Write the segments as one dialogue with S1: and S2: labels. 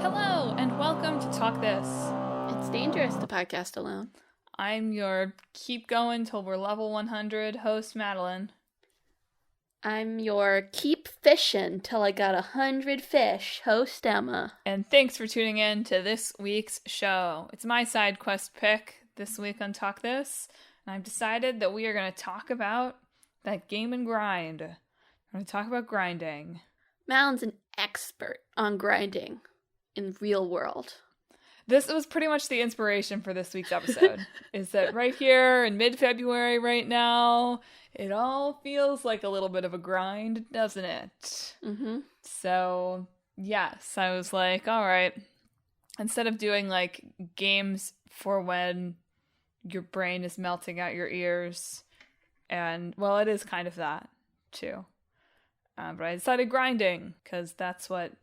S1: Hello, and welcome to Talk This.
S2: It's dangerous to podcast alone.
S1: I'm your keep going till we're level 100 host, Madelyn.
S2: I'm your keep fishing till I got 100 fish host, Emma.
S1: And thanks for tuning in to this week's show. It's my side quest pick this week on Talk This, and I've decided that we are going to talk about that game and grind. We're going to talk about grinding.
S2: Madelyn's an expert on grinding in the real world.
S1: This was pretty much the inspiration for this week's episode, is that right here in mid-February right now, it all feels like a little bit of a grind, doesn't it?
S2: Mm-hmm.
S1: So, yes, I was like, all right, instead of doing like games for when your brain is melting out your ears, and, well, it is kind of that, too. But I decided grinding, because that's what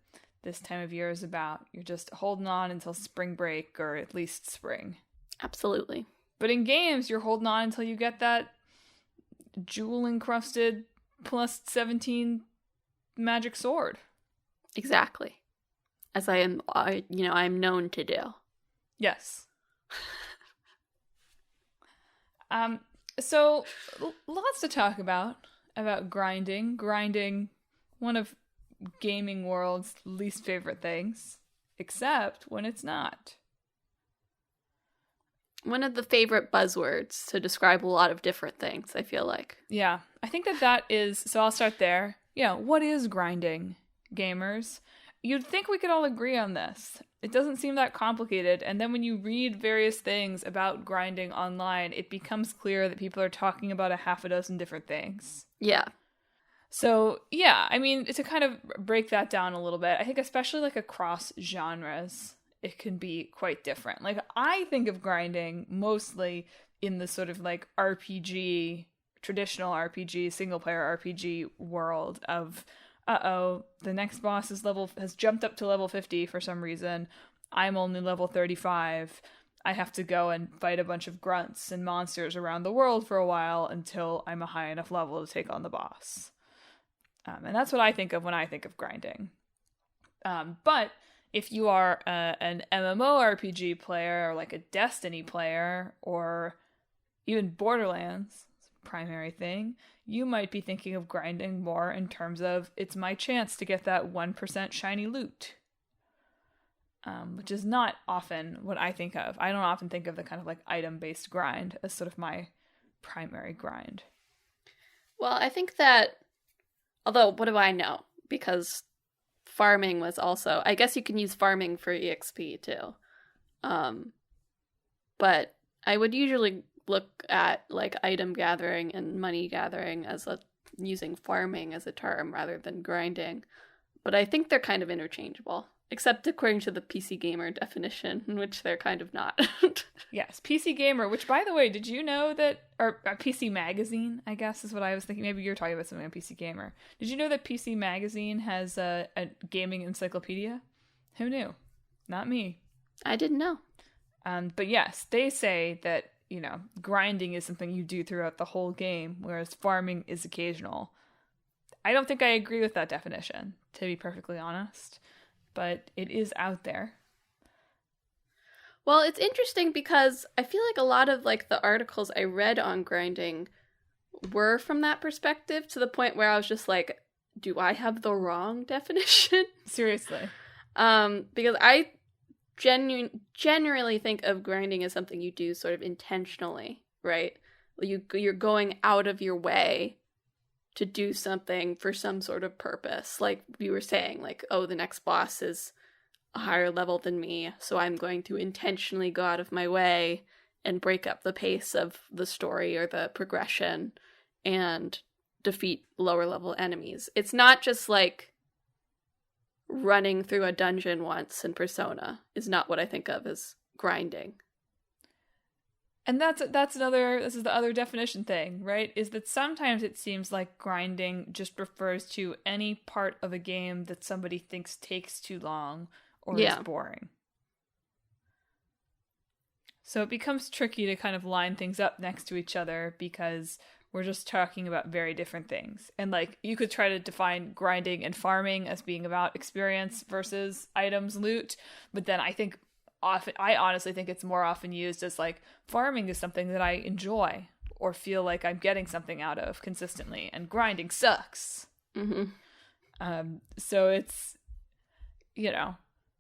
S1: this time of year is about. You're just holding on until spring break, or at least spring.
S2: Absolutely.
S1: But in games, you're holding on until you get that jewel-encrusted plus 17 magic sword.
S2: Exactly. As I'm known to do.
S1: Yes. So lots to talk about grinding. Grinding, one of gaming world's least favorite things, except when it's not.
S2: One of the favorite buzzwords to describe a lot of different things, I feel like.
S1: Yeah, I think that is, so I'll start there. Yeah, what is grinding, gamers? You'd think we could all agree on this. It doesn't seem that complicated, and then when you read various things about grinding online, it becomes clear that people are talking about a half a dozen different things.
S2: Yeah.
S1: So, yeah, I mean, to kind of break that down a little bit, I think especially like across genres, it can be quite different. Like, I think of grinding mostly in the sort of like RPG, traditional RPG, single-player RPG world of, the next boss has jumped up to level 50 for some reason. I'm only level 35. I have to go and fight a bunch of grunts and monsters around the world for a while until I'm a high enough level to take on the boss. And that's what I think of when I think of grinding. But if you are an MMORPG player, or like a Destiny player, or even Borderlands, primary thing, you might be thinking of grinding more in terms of it's my chance to get that 1% shiny loot. Which is not often what I think of. I don't often think of the kind of like item-based grind as sort of my primary grind.
S2: Well, I think that, although, what do I know? Because farming was also, I guess you can use farming for EXP too. But I would usually look at like item gathering and money gathering as using farming as a term rather than grinding. But I think they're kind of interchangeable, except according to the PC Gamer definition, in which they're kind of not.
S1: Yes, PC Gamer, which, by the way, did you know that, or PC Magazine, I guess is what I was thinking. Maybe you're talking about something on PC Gamer. Did you know that PC Magazine has a gaming encyclopedia? Who knew? Not me.
S2: I didn't know.
S1: But yes, they say that, grinding is something you do throughout the whole game, whereas farming is occasional. I don't think I agree with that definition, to be perfectly honest, but it is out there.
S2: Well, it's interesting because I feel like a lot of like the articles I read on grinding were from that perspective, to the point where I was just like, do I have the wrong definition?
S1: Seriously.
S2: Because I generally think of grinding as something you do sort of intentionally, right? You're going out of your way to do something for some sort of purpose. Like you were saying, like, oh, the next boss is a higher level than me, so I'm going to intentionally go out of my way and break up the pace of the story or the progression and defeat lower level enemies. It's not just like running through a dungeon once in Persona is not what I think of as grinding.
S1: And this is the other definition thing, right? Is that sometimes it seems like grinding just refers to any part of a game that somebody thinks takes too long or is boring. So it becomes tricky to kind of line things up next to each other, because we're just talking about very different things. And like you could try to define grinding and farming as being about experience versus items, loot, but then I honestly think it's more often used as like farming is something that I enjoy or feel like I'm getting something out of consistently, and grinding sucks. So it's, you know,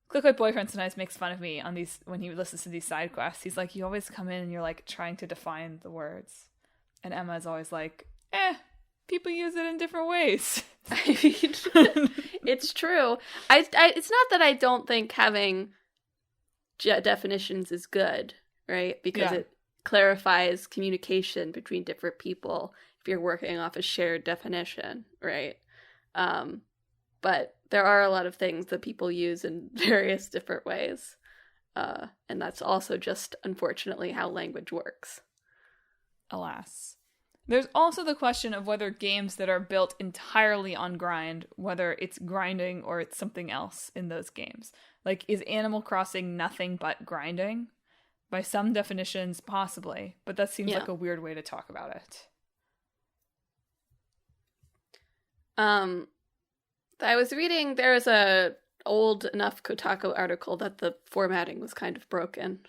S1: Click My Boyfriend sometimes makes fun of me on these when he listens to these side quests. He's like, you always come in and you're like trying to define the words, and Emma's always like, people use it in different ways.
S2: I mean, it's true. I it's not that I don't think having definitions is good, right? Because it clarifies communication between different people if you're working off a shared definition, right? But there are a lot of things that people use in various different ways. And that's also just, unfortunately, how language works.
S1: Alas. There's also the question of whether games that are built entirely on grind, whether it's grinding or it's something else in those games. Like, is Animal Crossing nothing but grinding? By some definitions, possibly. But that seems like a weird way to talk about it.
S2: I was reading, there was a old enough Kotaku article that the formatting was kind of broken.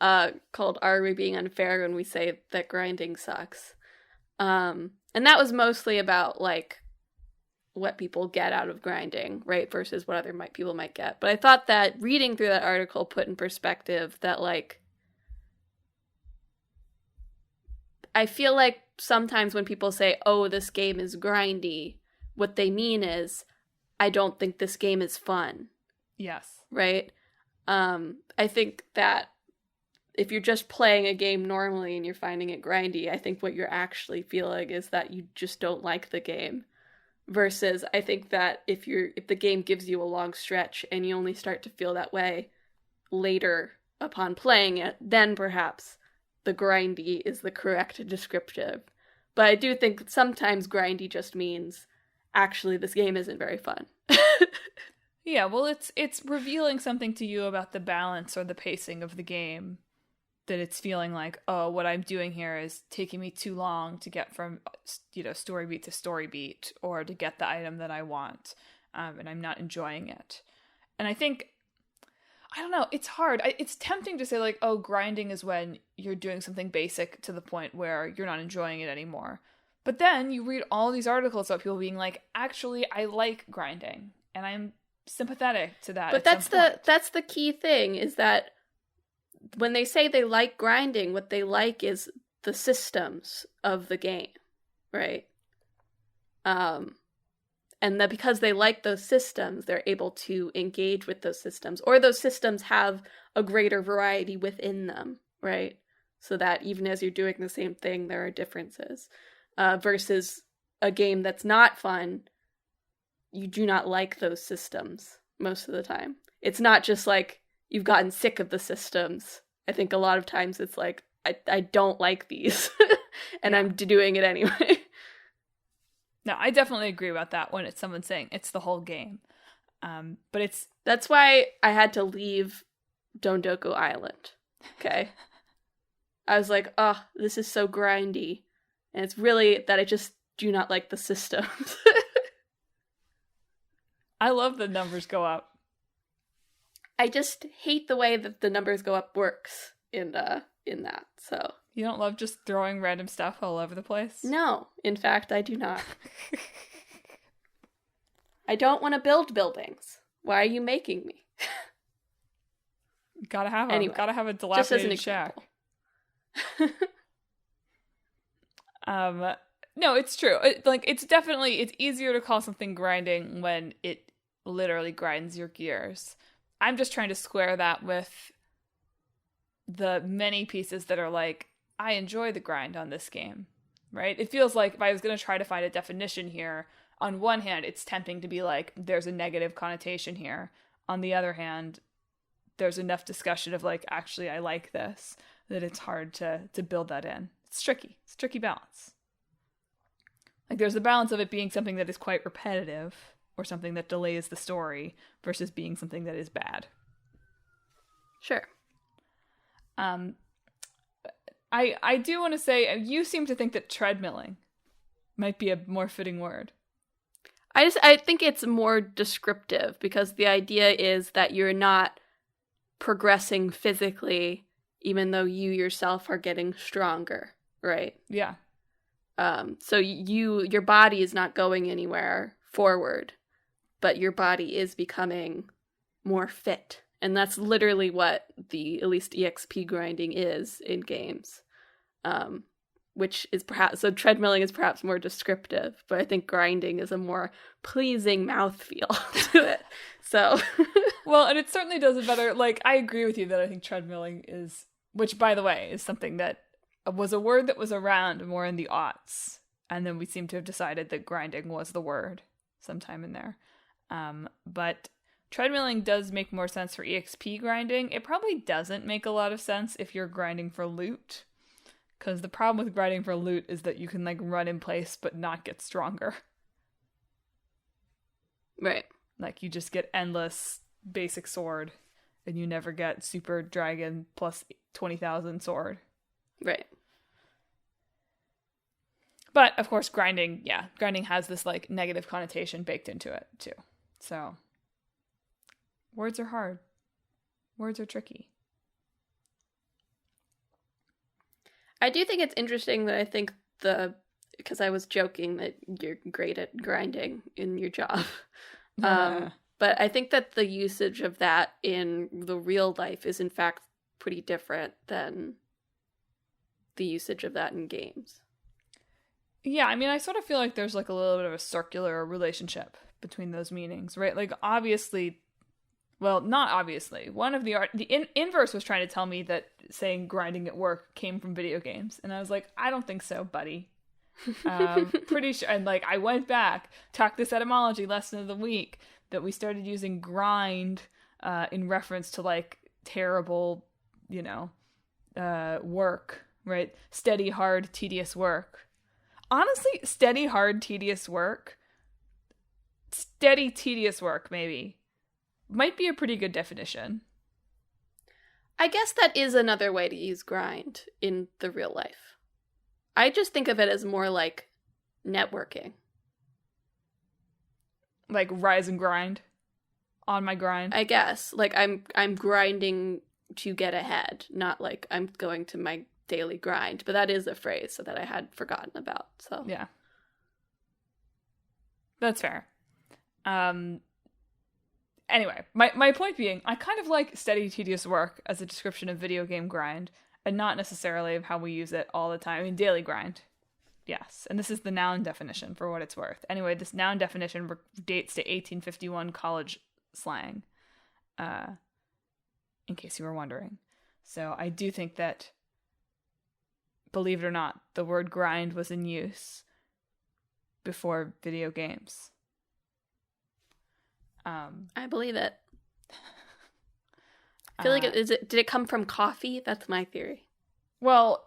S2: Called Are We Being Unfair When We Say That Grinding Sucks? And that was mostly about, like, what people get out of grinding, right, versus what other people might get. But I thought that reading through that article put in perspective that, like, I feel like sometimes when people say, oh, this game is grindy, what they mean is, I don't think this game is fun.
S1: Yes.
S2: Right? I think that if you're just playing a game normally and you're finding it grindy, I think what you're actually feeling is that you just don't like the game. Versus, I think that if the game gives you a long stretch and you only start to feel that way later upon playing it, then perhaps the grindy is the correct descriptive. But I do think that sometimes grindy just means, actually, this game isn't very fun.
S1: Yeah, well, it's revealing something to you about the balance or the pacing of the game, that it's feeling like, oh, what I'm doing here is taking me too long to get from, story beat to story beat, or to get the item that I want, and I'm not enjoying it. And I think, I don't know, it's hard. It's tempting to say, like, oh, grinding is when you're doing something basic to the point where you're not enjoying it anymore. But then you read all these articles about people being like, actually, I like grinding, and I'm sympathetic to that.
S2: But that's the key thing, is that when they say they like grinding, what they like is the systems of the game, right? And that because they like those systems, they're able to engage with those systems, or those systems have a greater variety within them, right? So that even as you're doing the same thing, there are differences. Versus a game that's not fun, you do not like those systems most of the time. It's not just like you've gotten sick of the systems. I think a lot of times it's like, I don't like these, and I'm doing it anyway.
S1: No, I definitely agree about that when it's someone saying it's the whole game. But
S2: that's why I had to leave Dondoku Island. Okay. I was like, oh, this is so grindy. And it's really that I just do not like the systems.
S1: I love the numbers go up.
S2: I just hate the way that the numbers go up works in that. So
S1: you don't love just throwing random stuff all over the place?
S2: No, in fact, I do not. I don't want to build buildings. Why are you making me?
S1: Gotta have them.
S2: Anyway,
S1: gotta have a
S2: just as an
S1: dilapidated shack.
S2: example.
S1: No, it's true. It's easier to call something grinding when it literally grinds your gears. I'm just trying to square that with the many pieces that are like, I enjoy the grind on this game, right? It feels like if I was going to try to find a definition here, on one hand, it's tempting to be like, there's a negative connotation here. On the other hand, there's enough discussion of like, actually, I like this, that it's hard to build that in. It's tricky. It's a tricky balance. Like, there's the balance of it being something that is quite repetitive, or something that delays the story, versus being something that is bad.
S2: Sure.
S1: I do want to say, you seem to think that treadmilling might be a more fitting word.
S2: I think it's more descriptive because the idea is that you're not progressing physically, even though you yourself are getting stronger, right?
S1: Yeah.
S2: So your body is not going anywhere forward, but your body is becoming more fit. And that's literally what at least EXP grinding is in games. Which is perhaps, so treadmilling is perhaps more descriptive, but I think grinding is a more pleasing mouthfeel to it. So.
S1: Well, and it certainly does it better. Like, I agree with you that I think treadmilling is, which by the way, is something that was a word that was around more in the aughts. And then we seem to have decided that grinding was the word sometime in there. But treadmilling does make more sense for EXP grinding. It probably doesn't make a lot of sense if you're grinding for loot. Because the problem with grinding for loot is that you can, like, run in place but not get stronger.
S2: Right.
S1: Like, you just get endless basic sword, and you never get super dragon plus 20,000 sword.
S2: Right.
S1: But, of course, grinding has this, like, negative connotation baked into it, too. So, words are hard. Words are tricky.
S2: I do think it's interesting that I think because I was joking that you're great at grinding in your job. But I think that the usage of that in the real life is in fact pretty different than the usage of that in games.
S1: Yeah, I mean, I sort of feel like there's, like, a little bit of a circular relationship between those meanings, right? Like, obviously, well, not obviously. One of the inverse was trying to tell me that saying grinding at work came from video games. And I was like, I don't think so, buddy. Pretty sure. And, like, I went back, talked this etymology lesson of the week, that we started using grind in reference to, like, terrible, work, right? Steady, hard, tedious work. Honestly, steady, hard, tedious work. Steady, tedious work, maybe. Might be a pretty good definition.
S2: I guess that is another way to use grind in the real life. I just think of it as more like networking.
S1: Like rise and grind? On my grind?
S2: I guess. Like I'm grinding to get ahead, not like I'm going to my daily grind. But that is a phrase that I had forgotten about. So
S1: yeah. That's fair. Anyway, my point being, I kind of like steady, tedious work as a description of video game grind, and not necessarily of how we use it all the time. I mean, daily grind. Yes, and this is the noun definition for what it's worth. Anyway, this noun definition dates to 1851 college slang, in case you were wondering. So I do think that, believe it or not, the word grind was in use before video games.
S2: I believe it. I feel like did it come from coffee? That's my theory.
S1: Well,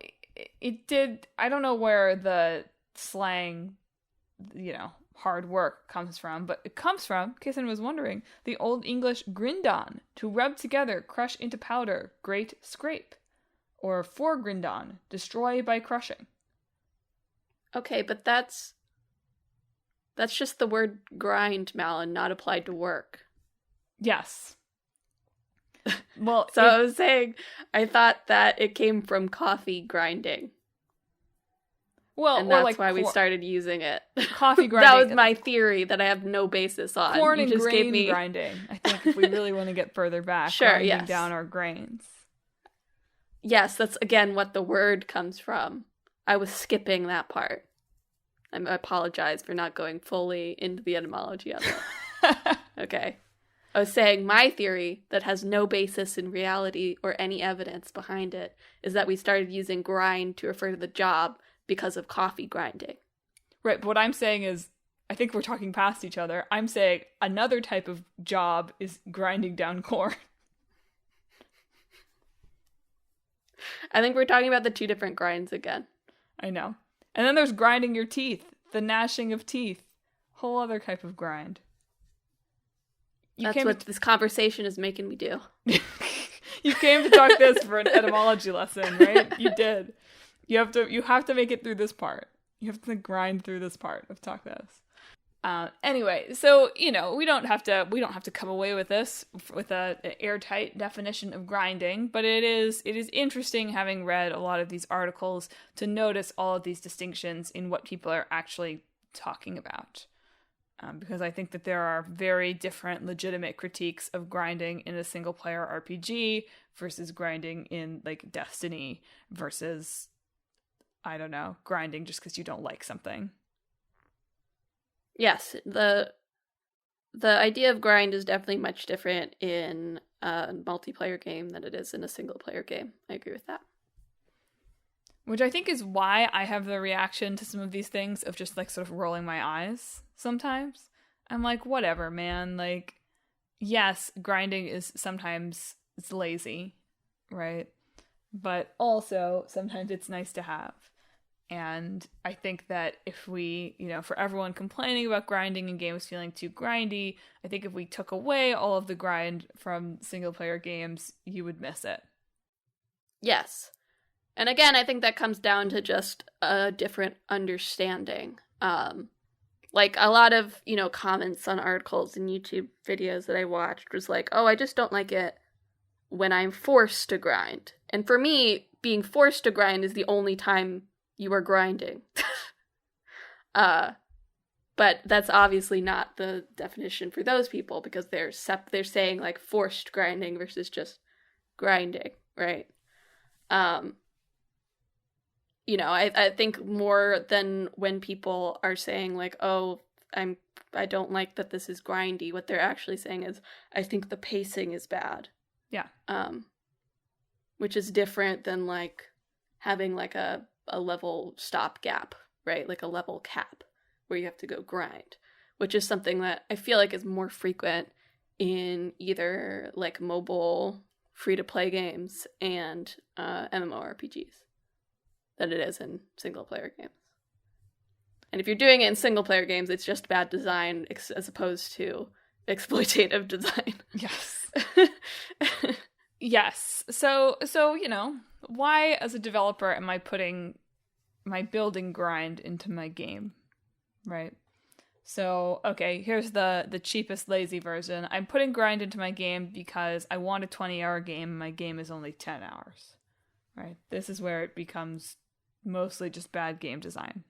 S1: it did. I don't know where the slang, hard work comes from, but it comes from, in case anyone was wondering, the Old English grind on, to rub together, crush into powder, grate, scrape, or for grind on, destroy by crushing.
S2: Okay, but that's just the word grind, Malin, not applied to work.
S1: Yes. Well,
S2: so I was saying, I thought that it came from coffee grinding.
S1: Well,
S2: and that's why we started using it.
S1: Coffee grinding.
S2: That was my theory that I have no basis on.
S1: Corn and grain grinding. I think if we really want to get further back,
S2: sure,
S1: grinding down our grains.
S2: Yes, that's again what the word comes from. I was skipping that part. I apologize for not going fully into the etymology of it. Okay. I was saying my theory that has no basis in reality or any evidence behind it is that we started using grind to refer to the job because of coffee grinding.
S1: Right, but what I'm saying is, I think we're talking past each other. I'm saying another type of job is grinding down corn.
S2: I think we're talking about the two different grinds again.
S1: I know. And then there's grinding your teeth, the gnashing of teeth. Whole other type of grind.
S2: That's what this conversation is making me do.
S1: You came to talk this for an etymology lesson, right? You did. You have to make it through this part. You have to grind through this part of Tacos. Anyway, so we don't have to come away with this with an airtight definition of grinding, but it is interesting, having read a lot of these articles, to notice all of these distinctions in what people are actually talking about. Because I think that there are very different legitimate critiques of grinding in a single player RPG versus grinding in like Destiny versus, I don't know, grinding just because you don't like something.
S2: Yes, the idea of grind is definitely much different in a multiplayer game than it is in a single player game. I agree with that.
S1: Which I think is why I have the reaction to some of these things of just like sort of rolling my eyes sometimes. I'm like, whatever, man. Like, yes, grinding is sometimes it's lazy, right? But also sometimes it's nice to have. And I think that if we, for everyone complaining about grinding and games feeling too grindy, I think if we took away all of the grind from single player games, you would miss it.
S2: Yes. And again, I think that comes down to just a different understanding. Like a lot of, comments on articles and YouTube videos that I watched was like, oh, I just don't like it when I'm forced to grind. And for me, being forced to grind is the only time you are grinding. But that's obviously not the definition for those people, because they're saying like forced grinding versus just grinding, right? I think more than when people are saying like, oh, I don't like that this is grindy, what they're actually saying is, I think the pacing is bad.
S1: Yeah.
S2: Which is different than like having like a level stopgap, right? Like a level cap where you have to go grind, which is something that I feel like is more frequent in either like mobile free-to-play games and MMORPGs than it is in single-player games. And if you're doing it in single-player games, it's just bad design as opposed to exploitative design.
S1: Yes. Yes. So, why as a developer am I putting my building grind into my game, right? So, okay, here's the cheapest lazy version. I'm putting grind into my game because I want a 20-hour game. My game is only 10 hours, right? This is where it becomes mostly just bad game design,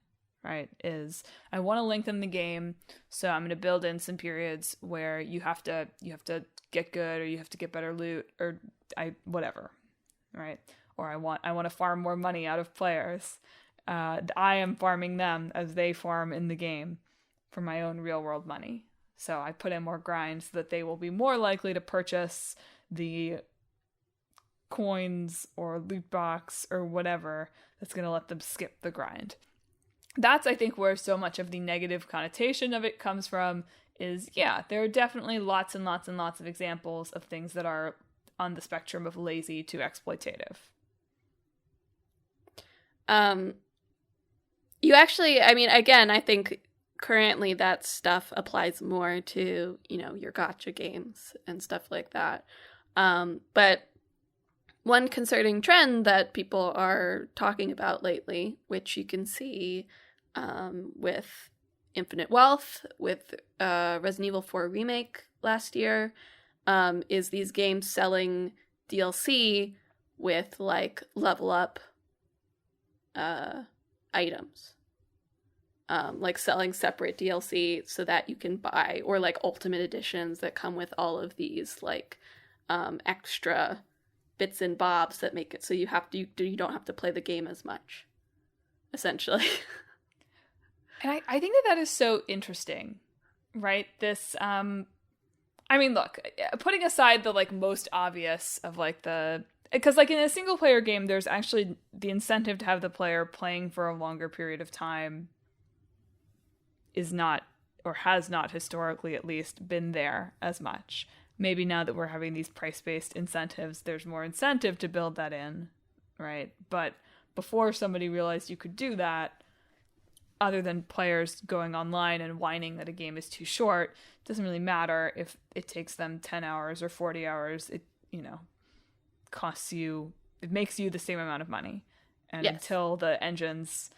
S1: right? Is I want to lengthen the game, so I'm going to build in some periods where you have to get good, or you have to get better loot, or whatever, right? Or I want to farm more money out of players. I am farming them as they farm in the game for my own real world money. So I put in more grind so that they will be more likely to purchase the coins or loot box or whatever that's going to let them skip the grind. That's, I think, where so much of the negative connotation of it comes from. Is, yeah, there are definitely lots and lots and lots of examples of things that are on the spectrum of lazy to exploitative.
S2: You actually, again, I think currently that stuff applies more to, your gacha games and stuff like that. But one concerning trend that people are talking about lately, which you can see with Infinite Wealth, with Resident Evil 4 Remake last year, is these games selling DLC with, like, level up items. Like selling separate DLC so that you can buy, or like ultimate editions that come with all of these like extra bits and bobs that make it so you don't have to play the game as much, essentially.
S1: And I think that is so interesting, right? This look, putting aside the like most obvious of like because like in a single player game, there's actually the incentive to have the player playing for a longer period of time is not, or has not historically at least, been there as much. Maybe now that we're having these price-based incentives, there's more incentive to build that in, right? But before somebody realized you could do that, other than players going online and whining that a game is too short, it doesn't really matter if it takes them 10 hours or 40 hours. It, costs you, it makes you the same amount of money. And until the engines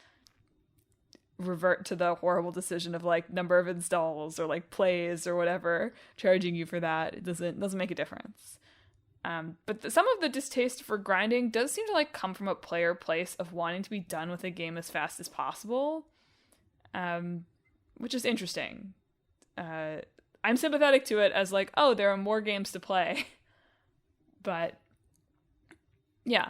S1: revert to the horrible decision of like number of installs or like plays or whatever, charging you for that, it doesn't make a difference. But some of the distaste for grinding does seem to like come from a player place of wanting to be done with a game as fast as possible, which is interesting. I'm sympathetic to it as like, oh, there are more games to play. But yeah,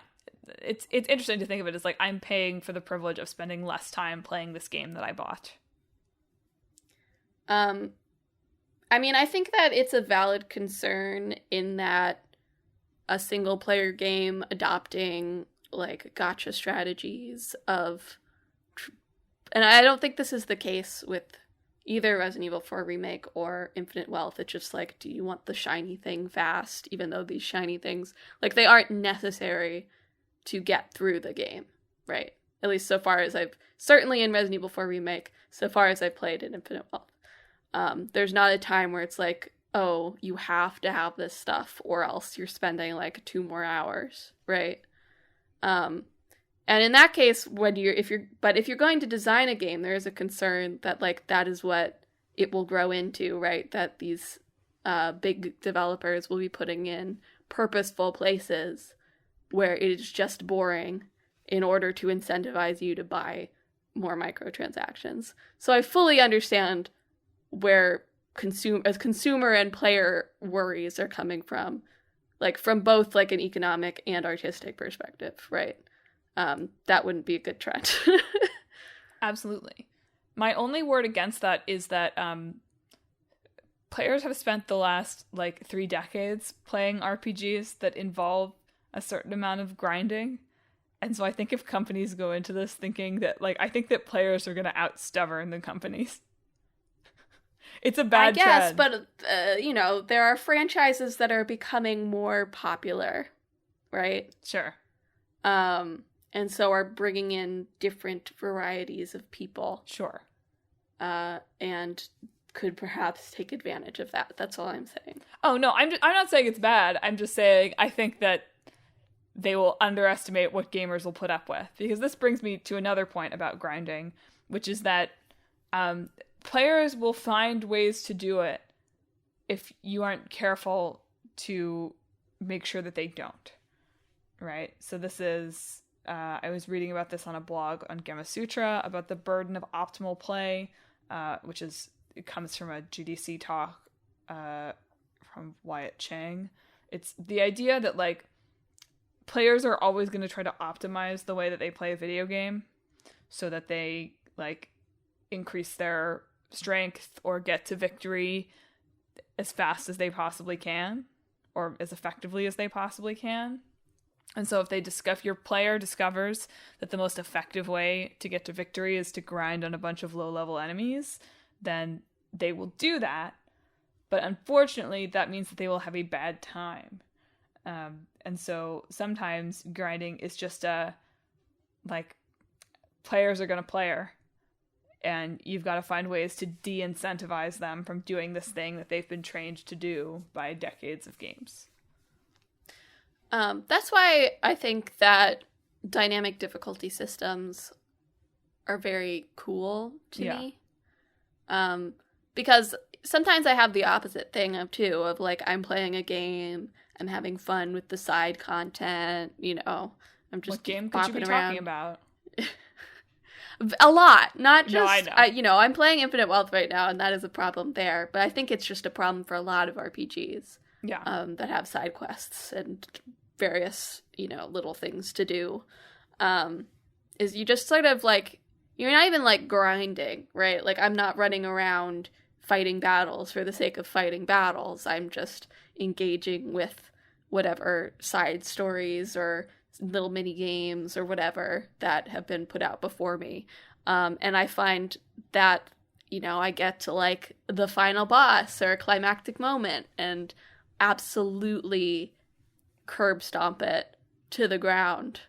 S1: it's interesting to think of it as like I'm paying for the privilege of spending less time playing this game that I bought.
S2: I mean, I think that it's a valid concern in that a single player game adopting like gacha strategies of, and I don't think this is the case with either Resident Evil 4 Remake or Infinite Wealth. It's just like, do you want the shiny thing fast, even though these shiny things, like, they aren't necessary to get through the game, right? At least so far as certainly in Resident Evil 4 Remake, so far as I've played in Infinite Wealth. There's not a time where it's like, oh, you have to have this stuff or else you're spending like 2 more hours, right? And in that case, if you're going to design a game, there is a concern that like that is what it will grow into, right? That these big developers will be putting in purposeful places where it is just boring in order to incentivize you to buy more microtransactions. So I fully understand where consumer and player worries are coming from, like from both like an economic and artistic perspective, right? That wouldn't be a good trend.
S1: Absolutely. My only word against that is that players have spent the last like 3 decades playing RPGs that involve a certain amount of grinding. And so I think if companies go into this thinking that, like, I think that players are going to out-stubborn the companies. It's a bad trend.
S2: But, there are franchises that are becoming more popular, right?
S1: Sure.
S2: And so are bringing in different varieties of people.
S1: Sure.
S2: And could perhaps take advantage of that. That's all I'm saying.
S1: Oh, no, I'm not saying it's bad. I'm just saying I think that they will underestimate what gamers will put up with. Because this brings me to another point about grinding, which is that players will find ways to do it if you aren't careful to make sure that they don't. Right? So this is... I was reading about this on a blog on Gamma Sutra about the burden of optimal play, it comes from a GDC talk from Wyatt Chang. It's the idea that, like, players are always going to try to optimize the way that they play a video game so that they, like, increase their strength or get to victory as fast as they possibly can or as effectively as they possibly can. And so if your player discovers that the most effective way to get to victory is to grind on a bunch of low-level enemies, then they will do that. But unfortunately, that means that they will have a bad time. And so sometimes grinding is just players are going to player. And you've got to find ways to de-incentivize them from doing this thing that they've been trained to do by decades of games.
S2: That's why I think that dynamic difficulty systems are very cool to me. Because sometimes I have the opposite thing of like, I'm playing a game, I'm having fun with the side content, I'm just
S1: what game could you be talking about?
S2: A lot, not just,
S1: no, I know.
S2: I'm playing Infinite Wealth right now, and that is a problem there, but I think it's just a problem for a lot of RPGs that have side quests and various, little things to do, is you just sort of, like, you're not even, like, grinding, right? Like, I'm not running around fighting battles for the sake of fighting battles. I'm just engaging with whatever side stories or little mini games or whatever that have been put out before me. And I find that, I get to, like, the final boss or a climactic moment and absolutely curb stomp it to the ground,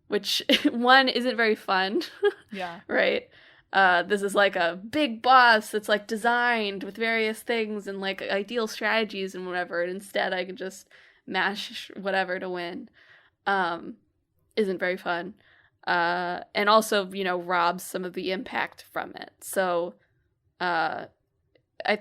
S2: which one isn't very fun.
S1: Yeah.
S2: Right? This is like a big boss that's like designed with various things and like ideal strategies and whatever, and instead I can just mash whatever to win. Isn't very fun. and also, robs some of the impact from it. So I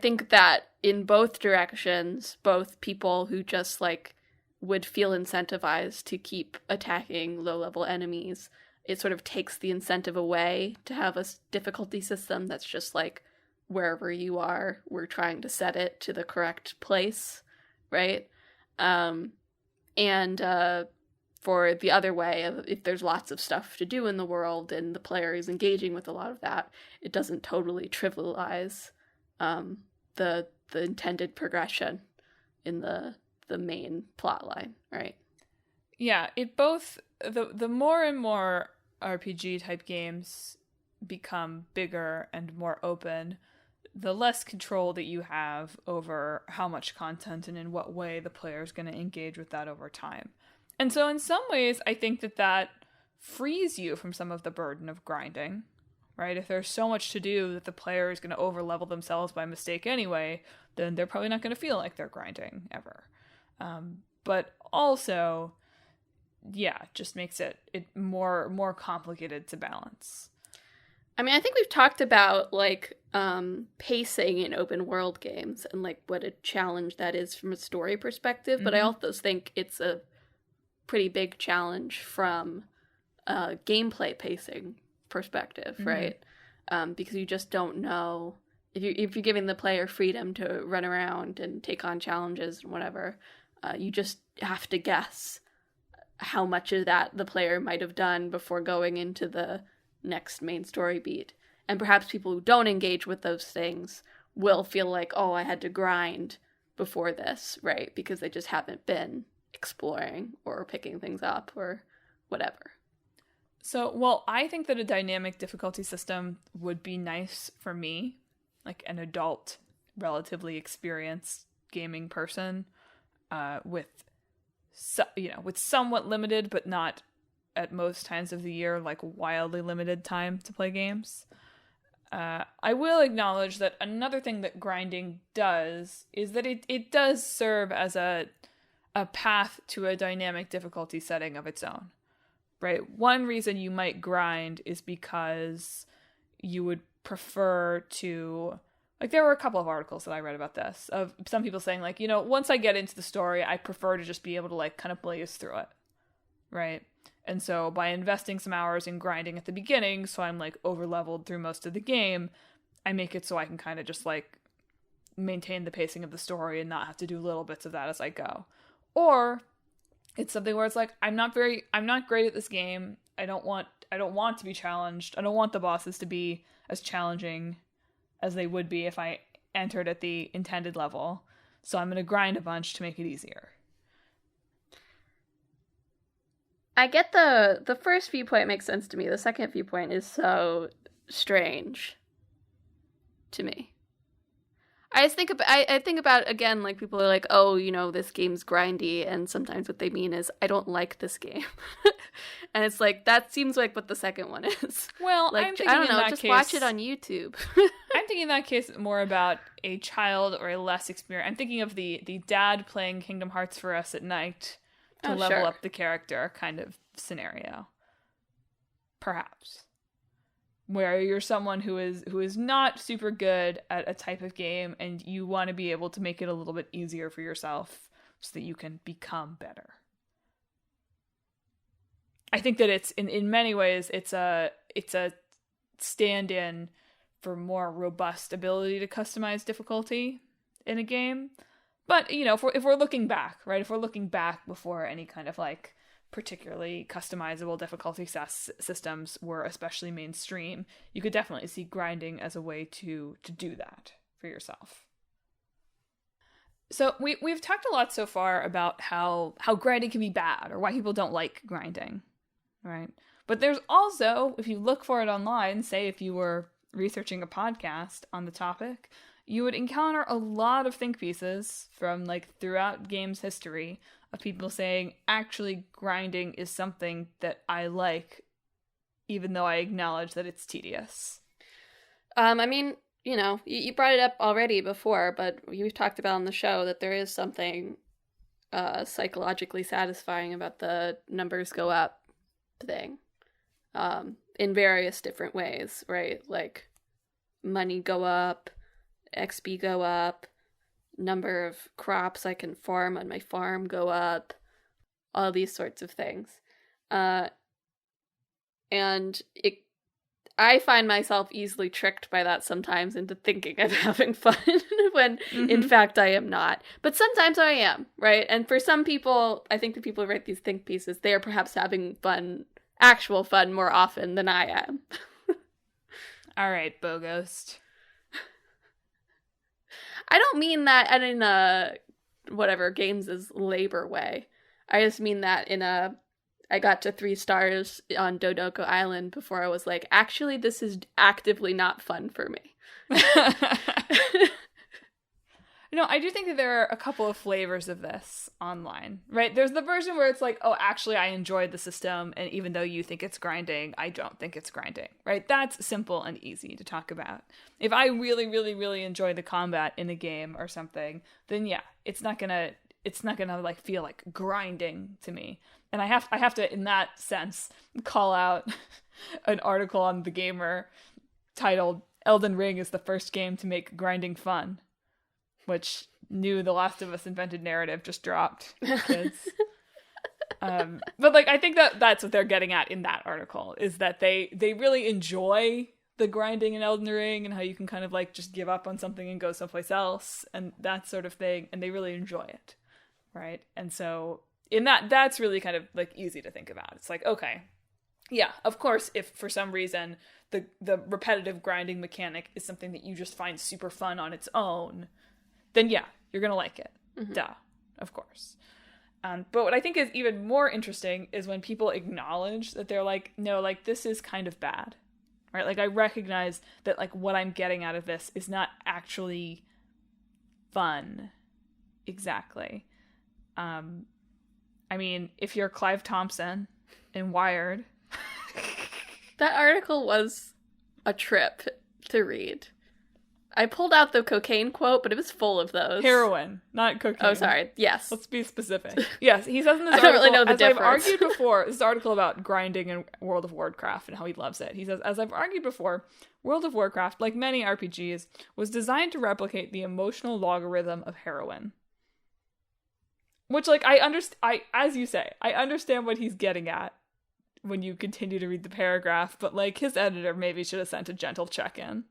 S2: think that in both directions, both people who just like would feel incentivized to keep attacking low-level enemies, it sort of takes the incentive away to have a difficulty system that's just like, wherever you are, we're trying to set it to the correct place, right? And for the other way, if there's lots of stuff to do in the world and the player is engaging with a lot of that, it doesn't totally trivialize the intended progression in the main plot line, right?
S1: Yeah, it both the more and more RPG type games become bigger and more open, the less control that you have over how much content and in what way the player is going to engage with that over time. And so in some ways, I think that frees you from some of the burden of grinding, right? If there's so much to do that the player is going to over-level themselves by mistake anyway, then they're probably not going to feel like they're grinding ever. But also, yeah, just makes it more complicated to balance.
S2: I mean, I think we've talked about like pacing in open world games and like what a challenge that is from a story perspective, but I also think it's a pretty big challenge from a gameplay pacing perspective, right? Because you just don't know if you're giving the player freedom to run around and take on challenges and whatever. You just have to guess how much of that the player might have done before going into the next main story beat. And perhaps people who don't engage with those things will feel like, oh, I had to grind before this, right? Because they just haven't been exploring or picking things up or whatever.
S1: So, well, I think that a dynamic difficulty system would be nice for me, like an adult, relatively experienced gaming person, with somewhat limited, but not at most times of the year, like wildly limited time to play games. I will acknowledge that another thing that grinding does is that it does serve as a path to a dynamic difficulty setting of its own, right? One reason you might grind is because you would prefer to, like, there were a couple of articles that I read about this, of some people saying, like, once I get into the story, I prefer to just be able to, like, kind of blaze through it, right? And so by investing some hours in grinding at the beginning, so I'm, like, over-leveled through most of the game, I make it so I can kind of just, like, maintain the pacing of the story and not have to do little bits of that as I go. Or it's something where it's like, I'm not great at this game. I don't want to be challenged. I don't want the bosses to be as challenging as they would be if I entered at the intended level. So I'm going to grind a bunch to make it easier.
S2: I get the first viewpoint makes sense to me. The second viewpoint is so strange to me. I think about again, like, people are like, oh, this game's grindy, and sometimes what they mean is, I don't like this game. And it's like, that seems like what the second one is.
S1: Well,
S2: like,
S1: I'm thinking
S2: I don't know, just
S1: case,
S2: watch it on YouTube.
S1: I'm thinking in that case more about a child or a less experienced. I'm thinking of the dad playing Kingdom Hearts for us at night to level up the character kind of scenario. Perhaps. Where you're someone who is not super good at a type of game, and you want to be able to make it a little bit easier for yourself so that you can become better. I think that it's in many ways it's a stand-in for more robust ability to customize difficulty in a game. But if we're looking back, right? If we're looking back before any kind of like particularly customizable difficulty systems were especially mainstream, you could definitely see grinding as a way to do that for yourself. So we've talked a lot so far about how grinding can be bad, or why people don't like grinding, right? But there's also, if you look for it online, say if you were researching a podcast on the topic, you would encounter a lot of think pieces from like throughout games history of people saying, actually, grinding is something that I like, even though I acknowledge that it's tedious.
S2: I mean, you brought it up already before, but we've talked about on the show that there is something psychologically satisfying about the numbers go up thing. in various different ways, right? Like money go up, XP go up, number of crops I can farm on my farm go up, all these sorts of things. And I find myself easily tricked by that sometimes into thinking I'm having fun when in fact I am not. But sometimes I am, right? And for some people, I think the people who write these think pieces, they are perhaps having fun, actual fun, more often than I am.
S1: All right, Boghost.
S2: I don't mean that in a whatever games is labor way. I just mean that in a I got to 3 stars on Dodoko Island before I was like, actually, this is actively not fun for me.
S1: No, I do think that there are a couple of flavors of this online, right? There's the version where it's like, oh, actually, I enjoyed the system, and even though you think it's grinding, I don't think it's grinding, right? That's simple and easy to talk about. If I really, really, really enjoy the combat in a game or something, then yeah, it's not gonna like feel like grinding to me. And I have to, in that sense, call out an article on The Gamer titled "Elden Ring is the first game to make grinding fun," which new The Last of Us invented narrative just dropped, kids. But like, I think that's what they're getting at in that article, is that they really enjoy the grinding in Elden Ring and how you can kind of like just give up on something and go someplace else and that sort of thing, and they really enjoy it, right? And so in that's really kind of like easy to think about. It's like, okay, yeah, of course, if for some reason the repetitive grinding mechanic is something that you just find super fun on its own, then yeah, you're gonna like it. Duh, of course. But what I think is even more interesting is when people acknowledge that they're like, no, like this is kind of bad, right? Like I recognize that like what I'm getting out of this is not actually fun, exactly. I mean, if you're Clive Thompson in Wired.
S2: That article was a trip to read. I pulled out the cocaine quote, but it was full of those.
S1: Heroin, not cocaine.
S2: Oh, sorry. Yes.
S1: Let's be specific. Yes, he says in this
S2: I
S1: article,
S2: don't really know the difference.
S1: I've argued before, this article about grinding in World of Warcraft and how he loves it. He says, as I've argued before, World of Warcraft, like many RPGs, was designed to replicate the emotional logarithm of heroin. Which, like, as you say, I understand what he's getting at when you continue to read the paragraph, but, like, his editor maybe should have sent a gentle check-in.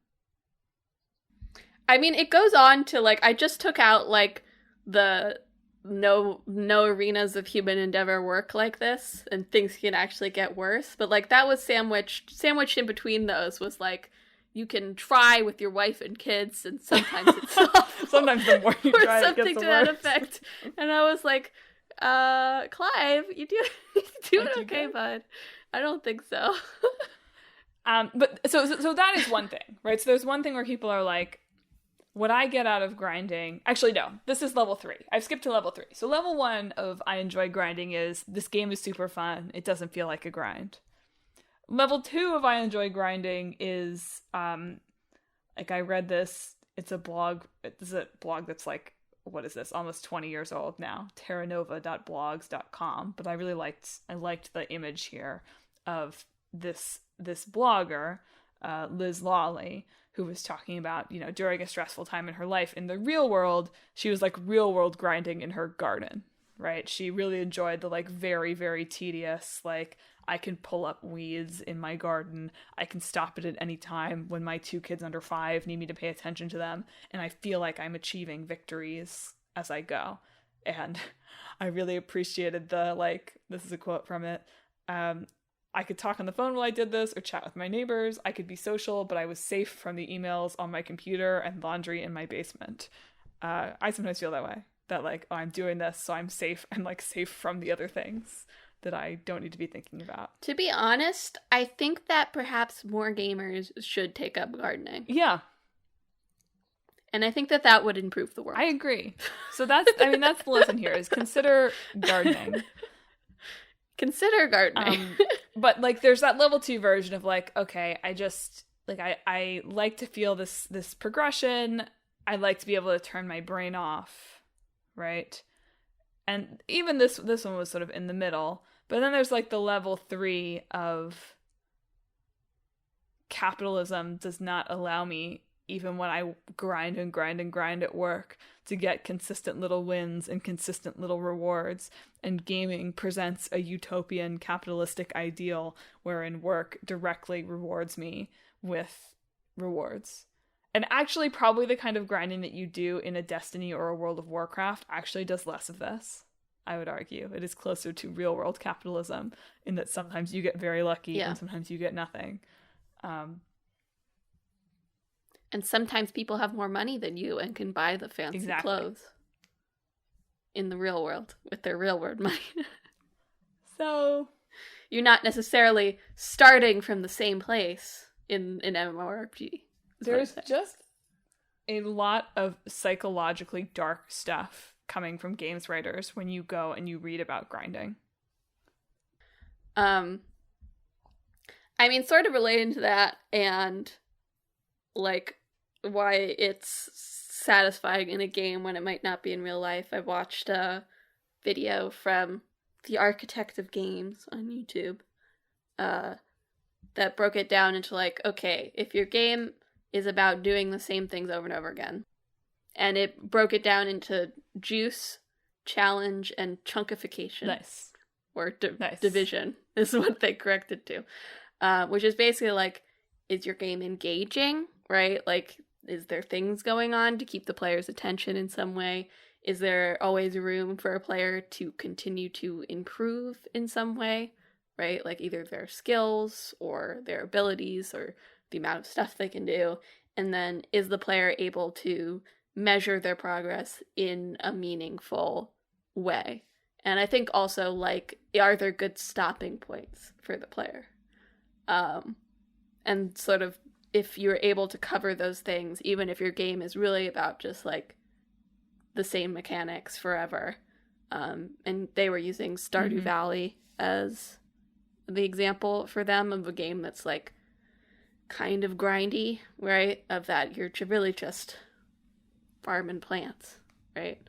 S2: I mean, it goes on to, like, I just took out, like, the no arenas of human endeavor work like this, and things can actually get worse, but, like, that was sandwiched in between those was, like, you can try with your wife and kids, and sometimes it's awful.
S1: Sometimes the more you try, it gets
S2: something
S1: the
S2: to
S1: worse.
S2: that effect. And I was like, Clive, you doing okay, bud? I don't think so.
S1: But so that is one thing, right? So there's one thing where people are like, what I get out of grinding... Actually, no. This is level 3. I've skipped to level 3. So level 1 of I enjoy grinding is, this game is super fun. It doesn't feel like a grind. Level 2 of I enjoy grinding is, like, I read this. It's a blog. This is a blog that's like, what is this? Almost 20 years old now. terranova.blogs.com. But I really liked the image here of this blogger, Liz Lawley, who was talking about, you know, during a stressful time in her life in the real world, she was like real world grinding in her garden, right? She really enjoyed the like very, very tedious, like, I can pull up weeds in my garden. I can stop it at any time when my 2 kids under 5 need me to pay attention to them. And I feel like I'm achieving victories as I go. And I really appreciated the, like, this is a quote from it. I could talk on the phone while I did this or chat with my neighbors. I could be social, but I was safe from the emails on my computer and laundry in my basement. I sometimes feel that way. That, like, oh, I'm doing this, so I'm safe. I'm, like, safe from the other things that I don't need to be thinking about.
S2: To be honest, I think that perhaps more gamers should take up gardening.
S1: Yeah.
S2: And I think that would improve the world.
S1: I agree. So that's the lesson here, is consider gardening.
S2: Consider gardening.
S1: But, like, there's that level 2 version of, like, okay, I just, like, I like to feel this progression. I like to be able to turn my brain off, right? And even this one was sort of in the middle. But then there's, like, the level 3 of, capitalism does not allow me, even when I grind and grind and grind at work, to get consistent little wins and consistent little rewards. And gaming presents a utopian capitalistic ideal wherein work directly rewards me with rewards. And actually, probably the kind of grinding that you do in a Destiny or a World of Warcraft actually does less of this, I would argue. It is closer to real world capitalism in that sometimes you get very lucky and sometimes you get nothing.
S2: And sometimes people have more money than you and can buy the fancy clothes in the real world with their real world money.
S1: So
S2: you're not necessarily starting from the same place in an MMORPG.
S1: There's just a lot of psychologically dark stuff coming from games writers when you go and you read about grinding.
S2: I mean, sort of relating to that and like why it's satisfying in a game when it might not be in real life. I watched a video from the Architect of Games on YouTube that broke it down into like, okay, if your game is about doing the same things over and over again, and it broke it down into juice, challenge, and chunkification.
S1: Nice.
S2: Or division is what they corrected to. Which is basically like, is your game engaging, right? Like, is there things going on to keep the player's attention in some way? Is there always room for a player to continue to improve in some way, right? Like either their skills or their abilities or the amount of stuff they can do. And then is the player able to measure their progress in a meaningful way? And I think also, like, are there good stopping points for the player? And sort of, if you're able to cover those things, even if your game is really about just, like, the same mechanics forever. And they were using Stardew Valley as the example for them of a game that's, like, kind of grindy, right? Of that you're really just farming plants, right?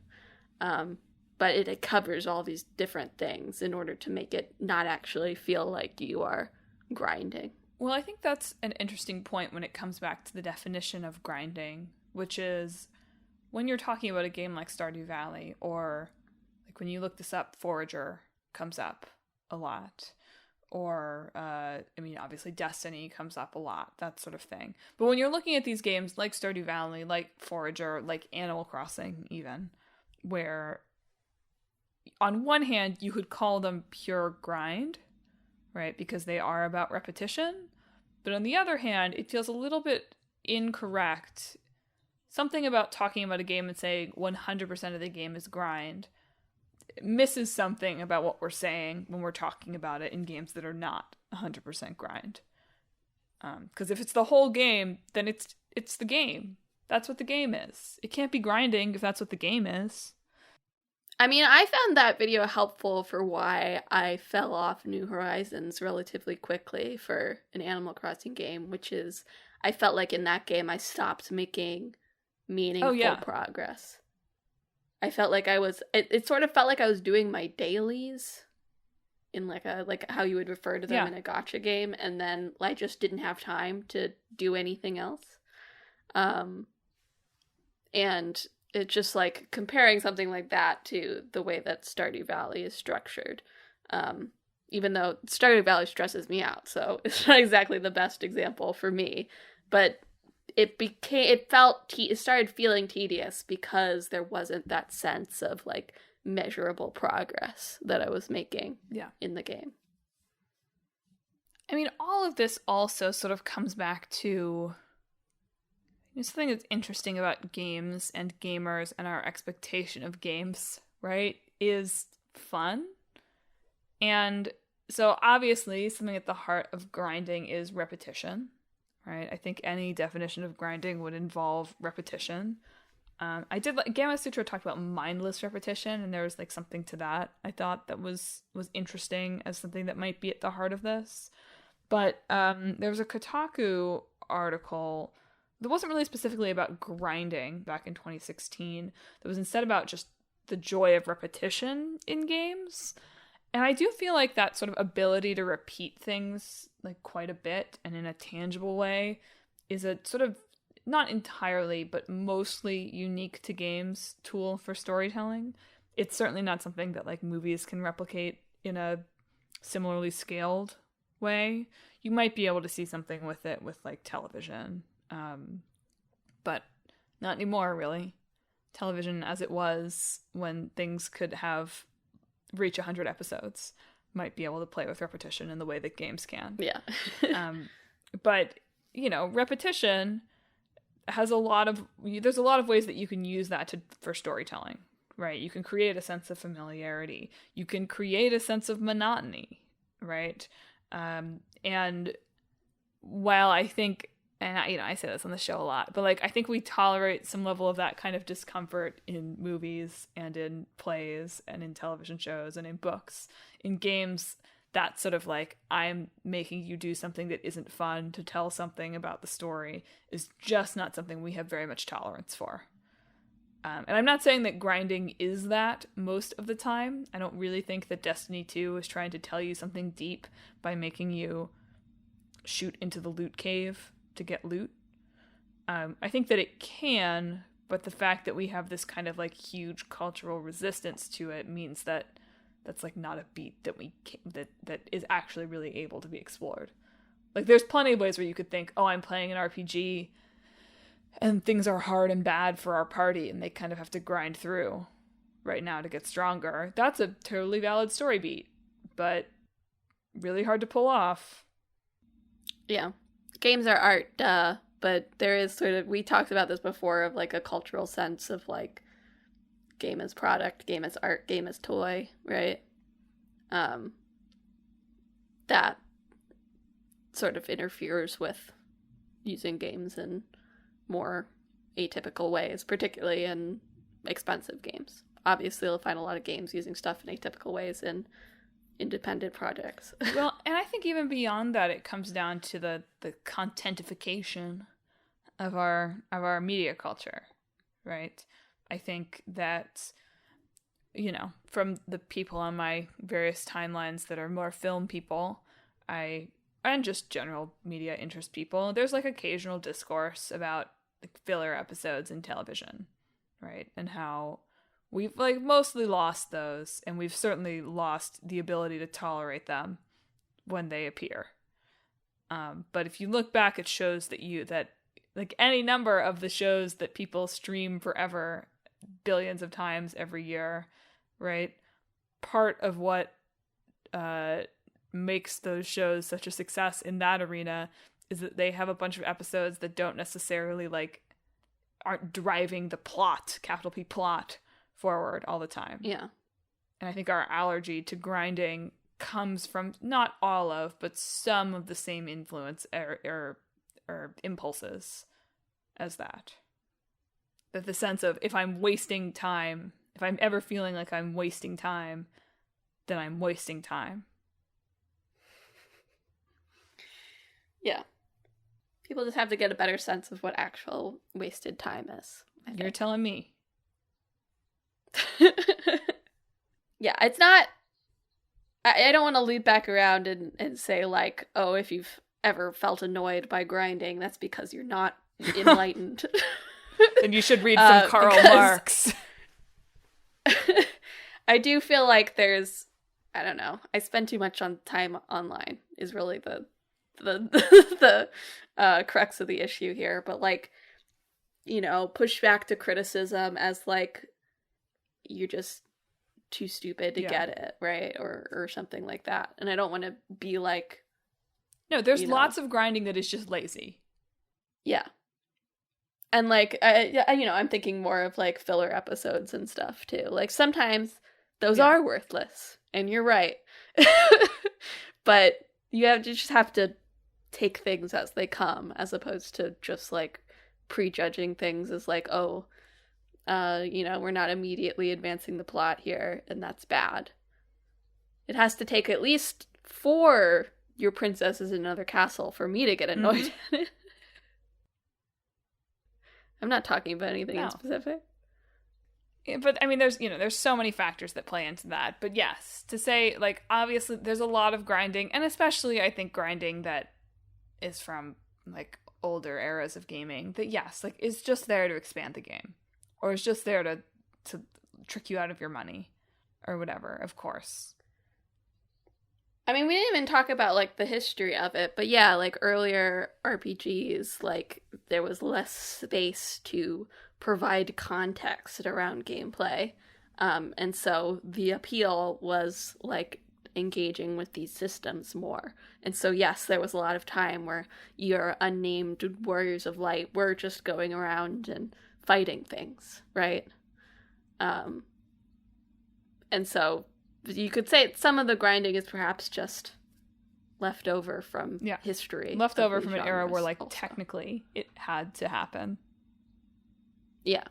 S2: But it covers all these different things in order to make it not actually feel like you are grinding.
S1: Well, I think that's an interesting point when it comes back to the definition of grinding, which is when you're talking about a game like Stardew Valley, or like when you look this up, Forager comes up a lot. Or, I mean, obviously Destiny comes up a lot, that sort of thing. But when you're looking at these games like Stardew Valley, like Forager, like Animal Crossing even, where on one hand you could call them pure grind, right? Because they are about repetition. But on the other hand, it feels a little bit incorrect. Something about talking about a game and saying 100% of the game is grind misses something about what we're saying when we're talking about it in games that are not 100% grind. Because if it's the whole game, then it's the game. That's what the game is. It can't be grinding if that's what the game is.
S2: I mean, I found that video helpful for why I fell off New Horizons relatively quickly for an Animal Crossing game, which is I felt like in that game I stopped making meaningful progress. I felt like it sort of felt like I was doing my dailies in like how you would refer to them in a gacha game, and then I just didn't have time to do anything else. And it's just like comparing something like that to the way that Stardew Valley is structured. Even though Stardew Valley stresses me out, so it's not exactly the best example for me, but it started feeling tedious because there wasn't that sense of like measurable progress that I was making in the game.
S1: I mean, all of this also sort of comes back to something that's interesting about games and gamers and our expectation of games, right, is fun. And so obviously something at the heart of grinding is repetition. Right, I think any definition of grinding would involve repetition. I did like Gamma Sutra talked about mindless repetition, and there was like something to that. I thought that was interesting as something that might be at the heart of this. But there was a Kotaku article that wasn't really specifically about grinding back in 2016. That was instead about just the joy of repetition in games. And I do feel like that sort of ability to repeat things like quite a bit and in a tangible way is a sort of not entirely, but mostly unique to games tool for storytelling. It's certainly not something that like movies can replicate in a similarly scaled way. You might be able to see something with it with like television, but not anymore, really. Television as it was when things could have reach 100 episodes might be able to play with repetition in the way that games can.
S2: Yeah.
S1: But, you know, repetition has there's a lot of ways that you can use that for storytelling, right? You can create a sense of familiarity. You can create a sense of monotony, right? And while I think, and I say this on the show a lot, but like I think we tolerate some level of that kind of discomfort in movies and in plays and in television shows and in books. In games, that sort of like, I'm making you do something that isn't fun to tell something about the story is just not something we have very much tolerance for. And I'm not saying that grinding is that most of the time. I don't really think that Destiny 2 is trying to tell you something deep by making you shoot into the loot cave to get loot. I think that it can, but the fact that we have this kind of like huge cultural resistance to it means that that's like not a beat that is actually really able to be explored. Like there's plenty of ways where you could think, oh, I'm playing an RPG and things are hard and bad for our party and they kind of have to grind through right now to get stronger. That's a totally valid story beat, but really hard to pull off.
S2: Yeah. Games are art, duh, but there is sort of, we talked about this before, of like a cultural sense of like game as product, game as art, game as toy, right? That sort of interferes with using games in more atypical ways, particularly in expensive games. Obviously, you'll find a lot of games using stuff in atypical ways in independent projects.
S1: Well, and I think even beyond that, it comes down to the contentification of our media culture, right? I think that, you know, from the people on my various timelines that are more film people, and just general media interest people, there's like occasional discourse about like filler episodes in television, right? And how we've like mostly lost those, and we've certainly lost the ability to tolerate them when they appear. But if you look back at shows that like any number of the shows that people stream forever, billions of times every year, right? Part of what makes those shows such a success in that arena is that they have a bunch of episodes that don't necessarily like aren't driving the plot, capital P plot, forward all the time.
S2: Yeah.
S1: And I think our allergy to grinding comes from not all of, but some of the same influence or impulses as that. That the sense of if I'm wasting time, if I'm ever feeling like I'm wasting time, then I'm wasting time.
S2: Yeah. People just have to get a better sense of what actual wasted time is.
S1: You're telling me.
S2: Yeah, it's not... I don't want to loop back around and say, like, oh, if you've ever felt annoyed by grinding, that's because you're not enlightened.
S1: Then you should read some Karl Marx.
S2: I do feel like there's... I don't know. I spend too much time online is really the crux of the issue here. But, like, you know, push back to criticism as, like, you're just too stupid to get it, right? Or something like that. And I don't want to be like...
S1: No, there's lots of grinding that is just lazy.
S2: Yeah. And, like, I'm thinking more of, like, filler episodes and stuff, too. Like, sometimes those are worthless. And you're right. But you just have to take things as they come, as opposed to just, like, prejudging things as, like, oh... we're not immediately advancing the plot here, and that's bad. It has to take at least 4 your princess is in another castle for me to get annoyed at it. I'm not talking about anything in specific.
S1: But I mean, there's so many factors that play into that. But yes, to say, like, obviously there's a lot of grinding, and especially I think grinding that is from like older eras of gaming that, yes, like, is just there to expand the game, or is just there to trick you out of your money or whatever, of course.
S2: I mean, we didn't even talk about, like, the history of it, but yeah, like, earlier RPGs, like, there was less space to provide context around gameplay. And so the appeal was, like, engaging with these systems more. And so, yes, there was a lot of time where your unnamed warriors of light were just going around and fighting things, right? And so you could say some of the grinding is perhaps just left over from history.
S1: Left over from an era where, like, also, technically it had to happen.
S2: Yeah.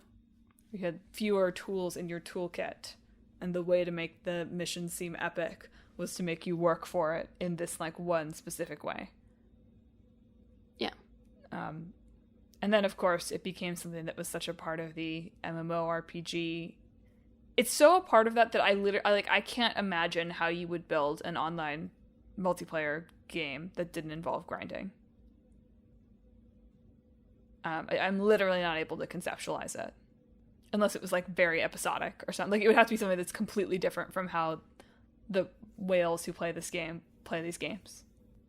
S1: You had fewer tools in your toolkit, and the way to make the mission seem epic was to make you work for it in this, like, one specific way.
S2: Yeah.
S1: And then, of course, it became something that was such a part of the MMORPG. It's so a part of that I can't imagine how you would build an online multiplayer game that didn't involve grinding. I'm literally not able to conceptualize it. Unless it was, like, very episodic or something. Like, it would have to be something that's completely different from how the whales who play this game play these games.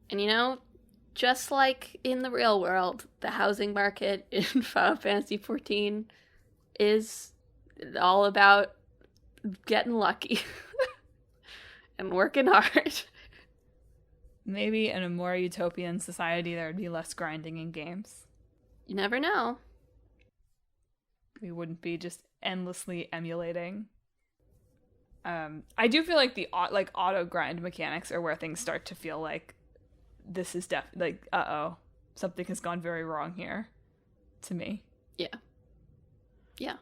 S2: And, you know, just like in the real world, the housing market in Final Fantasy XIV is all about getting lucky and working hard.
S1: Maybe in a more utopian society there would be less grinding in games.
S2: You never know.
S1: We wouldn't be just endlessly emulating. I do feel like the auto grind mechanics are where things start to feel like this is something has gone very wrong here, to me.
S2: Yeah. Yeah.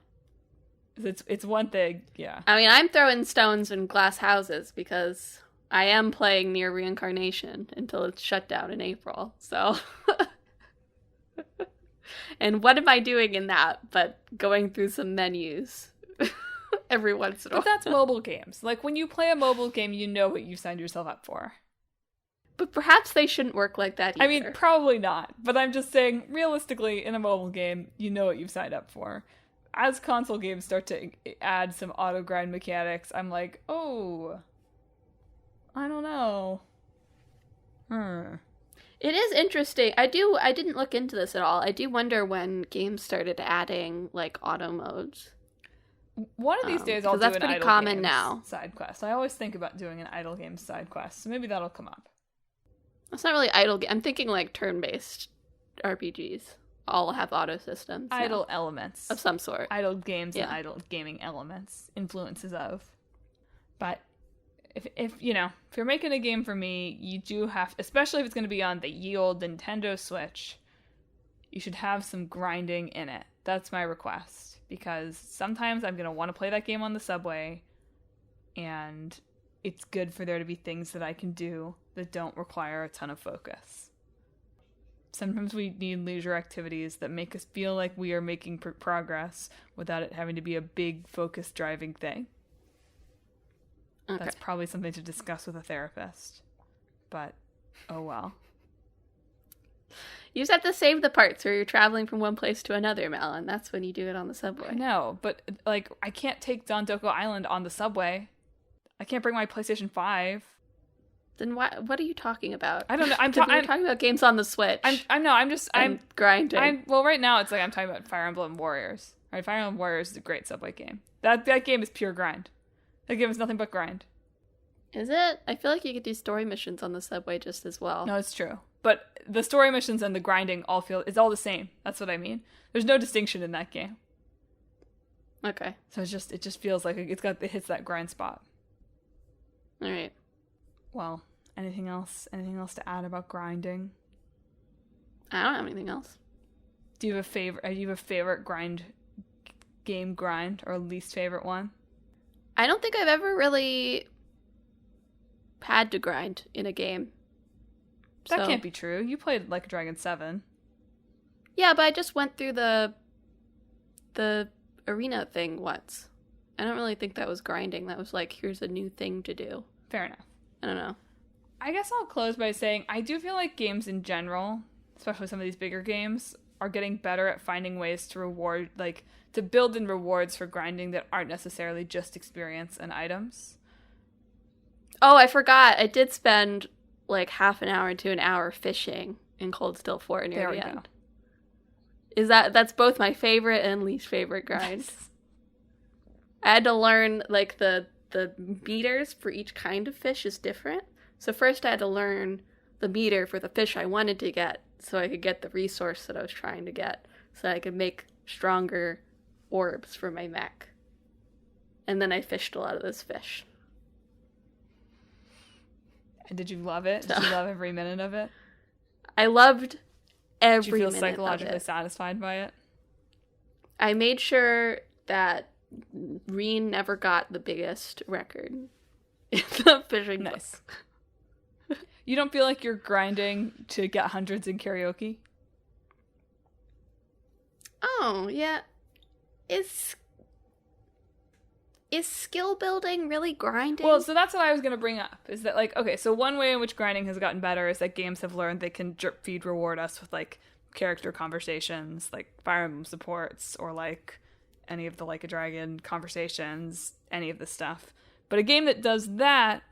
S1: It's one thing, yeah.
S2: I mean, I'm throwing stones in glass houses because I am playing Near Reincarnation until it's shut down in April, so... And what am I doing in that but going through some menus every once in a while?
S1: But that's mobile games. Like, when you play a mobile game, you know what you signed yourself up for.
S2: But perhaps they shouldn't work like that either.
S1: I mean, probably not. But I'm just saying, realistically, in a mobile game, you know what you've signed up for. As console games start to add some auto grind mechanics, I'm like, oh, I don't know.
S2: It is interesting. I didn't look into this at all. I do wonder when games started adding, like, auto modes.
S1: One of these days I'll do
S2: that's
S1: an
S2: pretty
S1: idle
S2: common
S1: games
S2: now.
S1: Side quest. I always think about doing an idle games side quest, so maybe that'll come up.
S2: It's not really idle. I'm thinking, like, turn-based RPGs all have auto systems.
S1: Idle elements.
S2: Of some sort.
S1: Idle games and idle gaming elements. Influences of. But if you're making a game for me, you do have, especially if it's going to be on the ye old Nintendo Switch, you should have some grinding in it. That's my request. Because sometimes I'm going to want to play that game on the subway, and it's good for there to be things that I can do that don't require a ton of focus. Sometimes we need leisure activities that make us feel like we are making progress without it having to be a big focus driving thing. Okay. That's probably something to discuss with a therapist. But, oh well.
S2: You just have to save the parts where you're traveling from one place to another, Mel, and that's when you do it on the subway.
S1: No, but, like, I can't take Dondoko Island on the subway. I can't bring my PlayStation 5.
S2: Then what are you talking about?
S1: I don't know. I'm
S2: talking about games on the Switch. I'm grinding.
S1: Well, right now it's like I'm talking about Fire Emblem Warriors. Right? Fire Emblem Warriors is a great subway game. That game is pure grind. That game is nothing but grind.
S2: Is it? I feel like you could do story missions on the subway just as well.
S1: No, it's true. But the story missions and the grinding it's all the same. That's what I mean. There's no distinction in that game.
S2: Okay.
S1: So it just feels like it hits that grind spot.
S2: All right.
S1: Well, anything else? Anything else to add about grinding?
S2: I don't have anything else.
S1: Do you have a favorite game grind, or least favorite one?
S2: I don't think I've ever really had to grind in a game.
S1: That can't be true. You played Like a Dragon 7.
S2: Yeah, but I just went through the arena thing once. I don't really think that was grinding. That was like, here's a new thing to do.
S1: Fair enough.
S2: I don't know.
S1: I guess I'll close by saying I do feel like games in general, especially some of these bigger games, are getting better at finding ways to reward, like, to build in rewards for grinding that aren't necessarily just experience and items.
S2: Oh, I forgot. I did spend like half an hour to an hour fishing in Cold Steel 4 near the end. That's both my favorite and least favorite grind. I had to learn, like, the meters for each kind of fish is different. So first I had to learn the meter for the fish I wanted to get so I could get the resource that I was trying to get so I could make stronger orbs for my mech. And then I fished a lot of those fish.
S1: And did you love it? Did you love every minute of it?
S2: I loved every minute of it.
S1: Did you feel psychologically satisfied by it?
S2: I made sure that Reen never got the biggest record in the fishing
S1: Nice. You don't feel like you're grinding to get hundreds in karaoke?
S2: Oh, yeah. Is skill building really grinding?
S1: Well, so that's what I was going to bring up. Is that, like, okay, so one way in which grinding has gotten better is that games have learned they can drip feed reward us with, like, character conversations, like Fire Emblem supports, or, like, any of the Like a Dragon conversations, any of this stuff. But a game that does that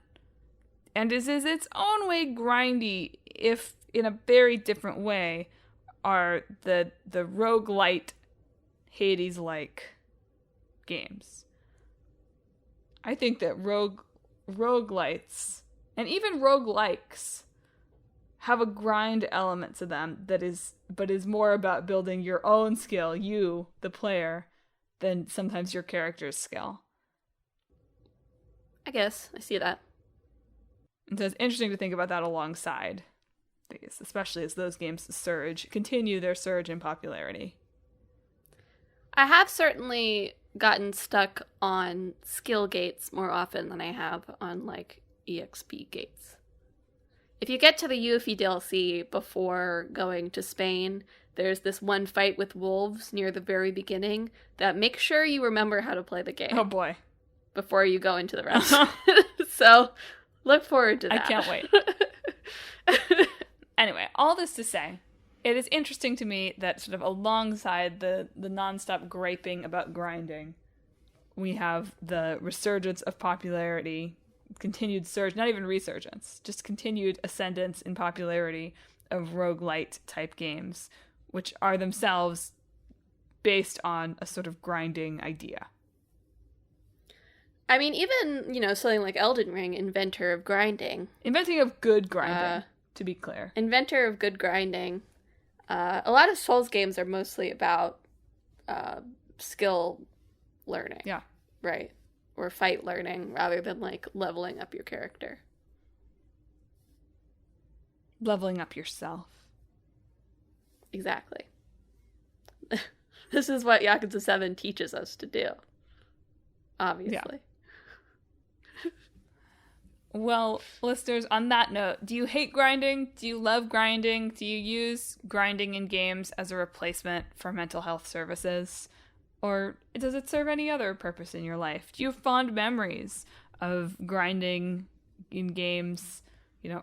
S1: and is its own way grindy, if in a very different way, are the roguelite Hades-like games. I think that roguelites and even roguelikes have a grind element to them that is more about building your own skill, you, the player, than sometimes your character's skill.
S2: I guess. I see that.
S1: And so it's interesting to think about that alongside these, especially as those games continue their surge in popularity.
S2: I have certainly gotten stuck on skill gates more often than I have on, like, EXP gates. If you get to the Yuffie DLC before going to Spain, there's this one fight with wolves near the very beginning that make sure you remember how to play the game.
S1: Oh boy.
S2: Before you go into the rest. So, look forward to that.
S1: I can't wait. Anyway, all this to say, it is interesting to me that sort of alongside the nonstop griping about grinding, we have the resurgence of popularity, continued surge, not even resurgence, just continued ascendance in popularity of roguelite type games, which are themselves based on a sort of grinding idea.
S2: I mean, even, something like Elden Ring, inventor of grinding.
S1: Inventing of good grinding, to be clear.
S2: Inventor of good grinding. A lot of Souls games are mostly about skill learning.
S1: Yeah.
S2: Right. Or fight learning rather than, like, leveling up your character.
S1: Leveling up yourself.
S2: Exactly. This is what Yakuza 7 teaches us to do. Obviously.
S1: Yeah. Well, listeners, on that note, do you hate grinding? Do you love grinding? Do you use grinding in games as a replacement for mental health services? Or does it serve any other purpose in your life? Do you have fond memories of grinding in games,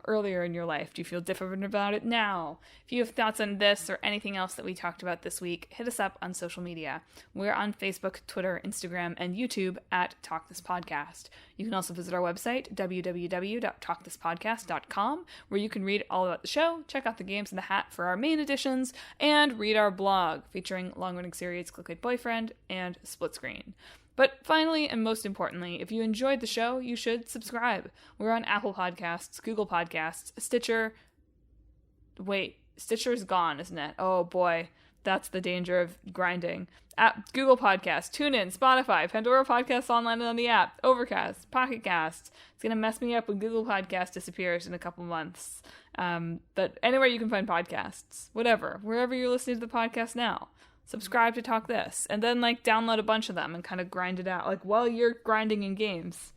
S1: earlier in your life? Do you feel different about it now? If you have thoughts on this or anything else that we talked about this week, hit us up on social media. We're on Facebook, Twitter, Instagram, and YouTube at Talk This Podcast. You can also visit our website, www.talkthispodcast.com, where you can read all about the show, check out the games in the hat for our main editions, and read our blog featuring long-running series Clickbait Boyfriend and Split Screen. But finally, and most importantly, if you enjoyed the show, you should subscribe. We're on Apple Podcasts, Google Podcasts, Stitcher. Wait, Stitcher's gone, isn't it? Oh boy, that's the danger of grinding. Google Podcasts, TuneIn, Spotify, Pandora Podcasts online and on the app, Overcast, Pocket Casts. It's going to mess me up when Google Podcast disappears in a couple months. But anywhere you can find podcasts, wherever you're listening to the podcast now. Subscribe to Talk This, and then, download a bunch of them and kind of grind it out, while you're grinding in games.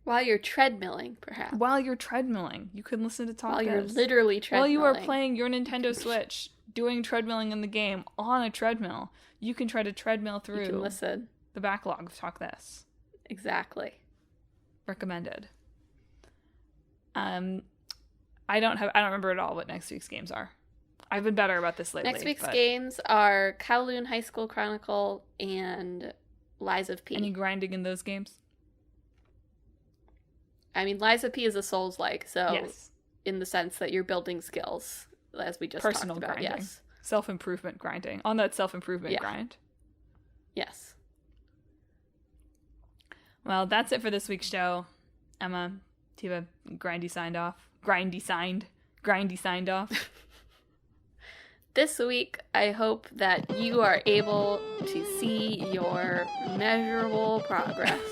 S2: While you're treadmilling, perhaps.
S1: While you're treadmilling, you can listen to Talk This.
S2: While you're literally treadmilling.
S1: While you are playing your Nintendo Switch, doing treadmilling in the game on a treadmill, you can try to treadmill through.
S2: You can listen.
S1: the backlog of Talk This.
S2: Exactly.
S1: Recommended. I don't remember at all what next week's games are. I've been better about this lately.
S2: Next week's games are Kowloon High School Chronicle and Lies of P.
S1: Any grinding in those games?
S2: I mean, Lies of P is a Souls-like, so
S1: yes.
S2: In the sense that you're building skills, as we just
S1: Personal
S2: talked about.
S1: grinding.
S2: Yes.
S1: Self-improvement grinding. On that self-improvement grind.
S2: Yes.
S1: Well, that's it for this week's show. Emma, do you have a grindy signed off? Grindy signed off?
S2: This week, I hope that you are able to see your measurable progress.